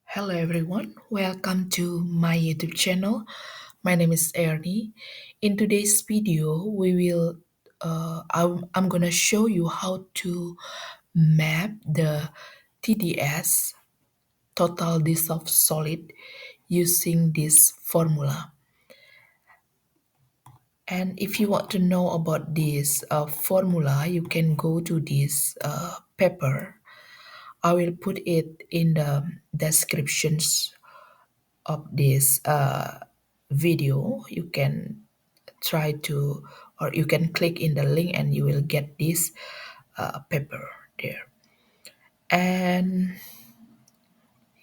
Hello everyone, welcome to my YouTube channel. My name is Ernie. In today's video, I'm gonna show you how to map the TDS, total dissolved solid, using this formula. And if you want to know about this formula, you can go to this paper. I will put it in the descriptions of this video. You can try to, or you can click in the link and you will get this paper there. And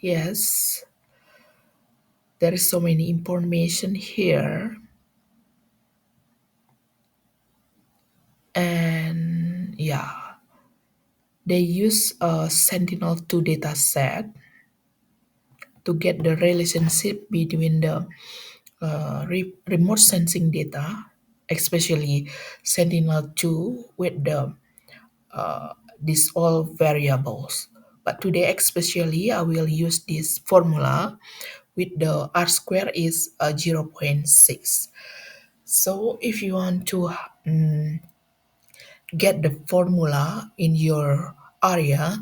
yes, there is so many information here. And yeah, they use a Sentinel-2 data set to get the relationship between the remote sensing data, especially Sentinel-2 with the these all variables. But today especially I will use this formula with the r square is zero point 0.6. So if you want to get the formula in your area,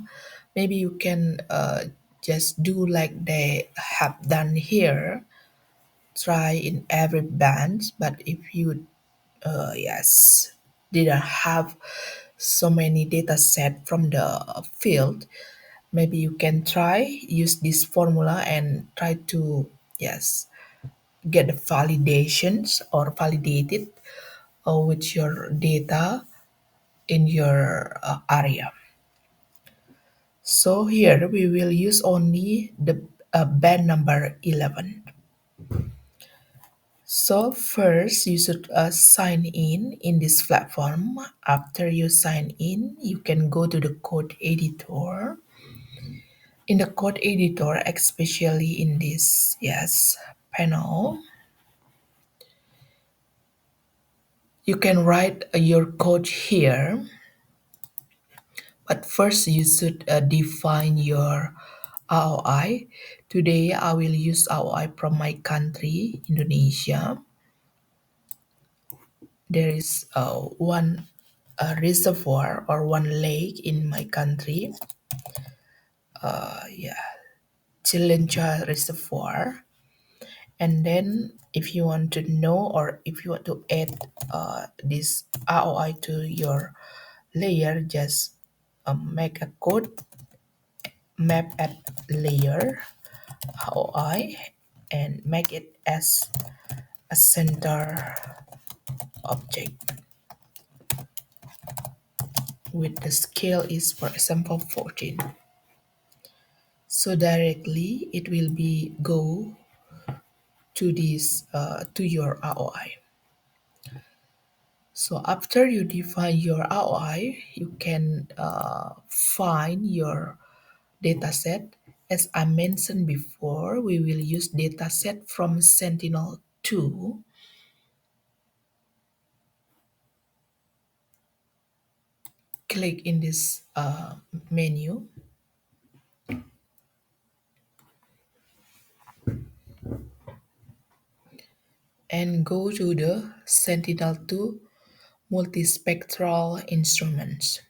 maybe you can just do like they have done here, try in every band. But if you yes, didn't have so many data set from the field, maybe you can try use this formula and try to, yes, get the validations or validated with your data in your area. So here we will use only the band number 11. So first you should sign in this platform. After you sign in, you can go to the code editor. In the code editor, especially in this, yes, panel, you can write your code here. But first you should define your ROI. Today I will use ROI from my country, Indonesia. There is one reservoir or one lake in my country. Yeah, Chilencha Reservoir. And then if you want to know or if you want to add this ROI to your layer, just make a code map at layer ROI and make it as a center object with the scale is, for example, 14. So directly it will be go to this to your ROI. So after you define your ROI, you can find your dataset. As I mentioned before, we will use dataset from Sentinel-2. Click in this menu and go to the Sentinel-2 multispectral instruments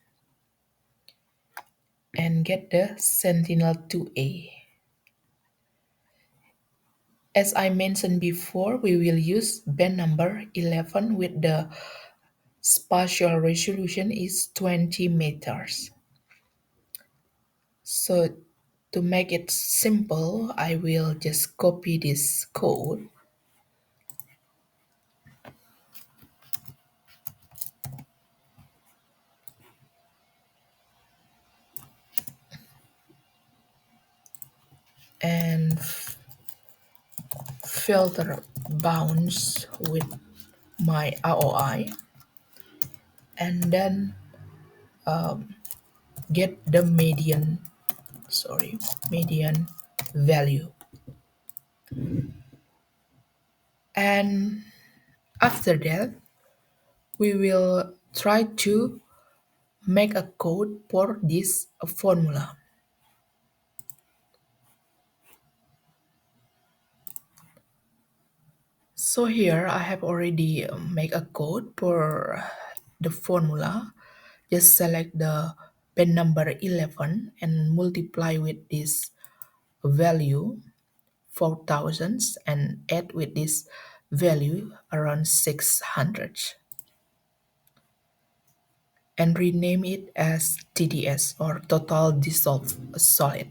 and get the Sentinel-2A. As I mentioned before, we will use band number 11 with the spatial resolution is 20 meters. So to make it simple, I will just copy this code and filter bounds with my ROI and then get the median value. And after that, we will try to make a code for this formula. So here I have already make a code for the formula. Just select the pen number 11 and multiply with this value 4000 and add with this value around 600 and rename it as TDS or total dissolved solid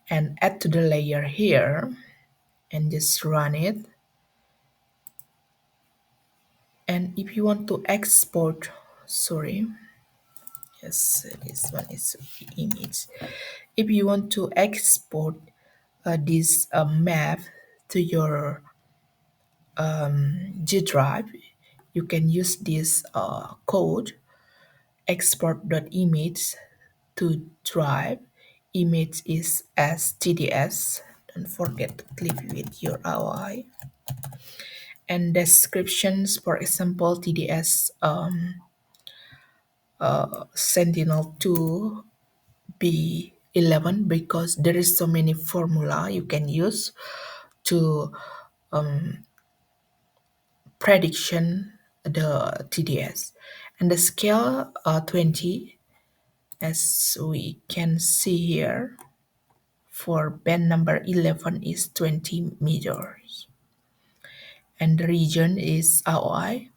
and add to the layer here and just run it. And if you want to export, sorry, yes, this one is image. If you want to export this map to your G drive, you can use this code export.image to drive. Image is as TDS. Don't forget to click with your UI. And descriptions, for example, TDS Sentinel 2 B11 because there is so many formula you can use to prediction the TDS and the scale 20 as we can see here for band number 11 is 20 meters and the region is AOI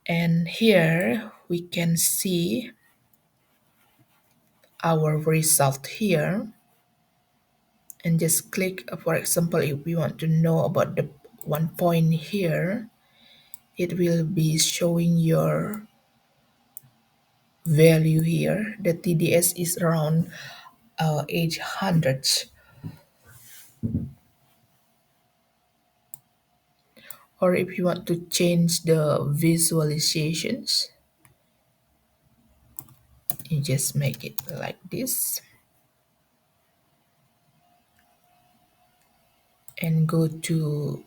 and here we can see our result here and just click for example if we want to know about the one point here it will be showing your value here. The TDS is around 800. Or if you want to change the visualizations, you just make it like this and go to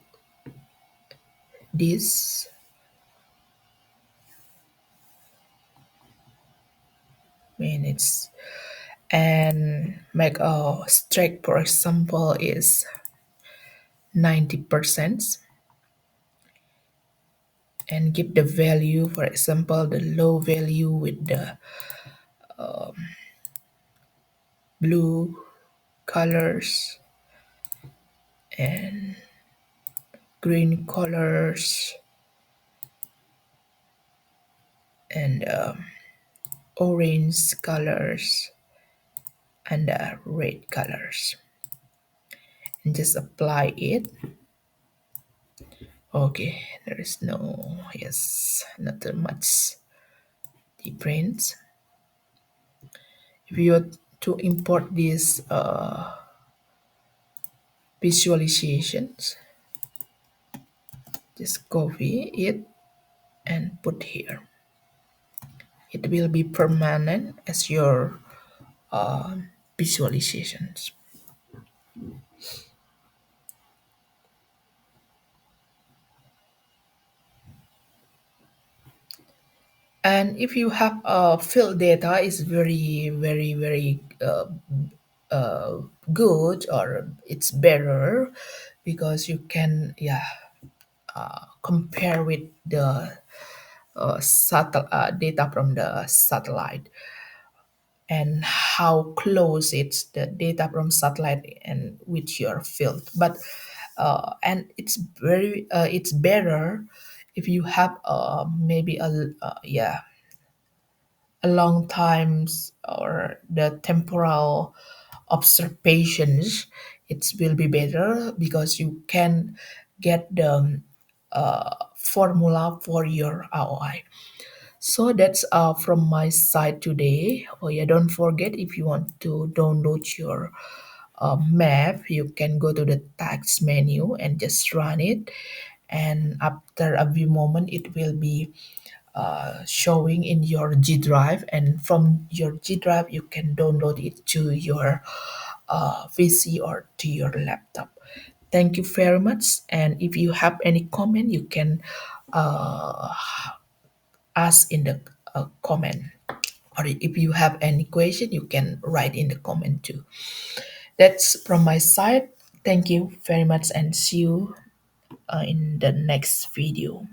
this minutes and make a strike for example is 90% and give the value for example the low value with the blue colors and green colors and orange colors and red colors and just apply it. Okay, there is no, yes, not too much difference. If you want to import these visualizations, just copy it and put here. It will be permanent as your visualizations. And if you have field data is very good or it's better because you can compare with the data from the satellite and how close it's the data from satellite and with your field but and it's better if you have maybe a long times or the temporal observations it will be better because you can get the formula for your ROI. So that's from my side today. Oh yeah, don't forget if you want to download your map, you can go to the text menu and just run it. And after a few moments, it will be showing in your G drive. And from your G drive, you can download it to your PC or to your laptop. Thank you very much. And if you have any comment, you can uh, ask in the comment. Or if you have any question, you can write in the comment too. That's from my side. Thank you very much and see you in the next video.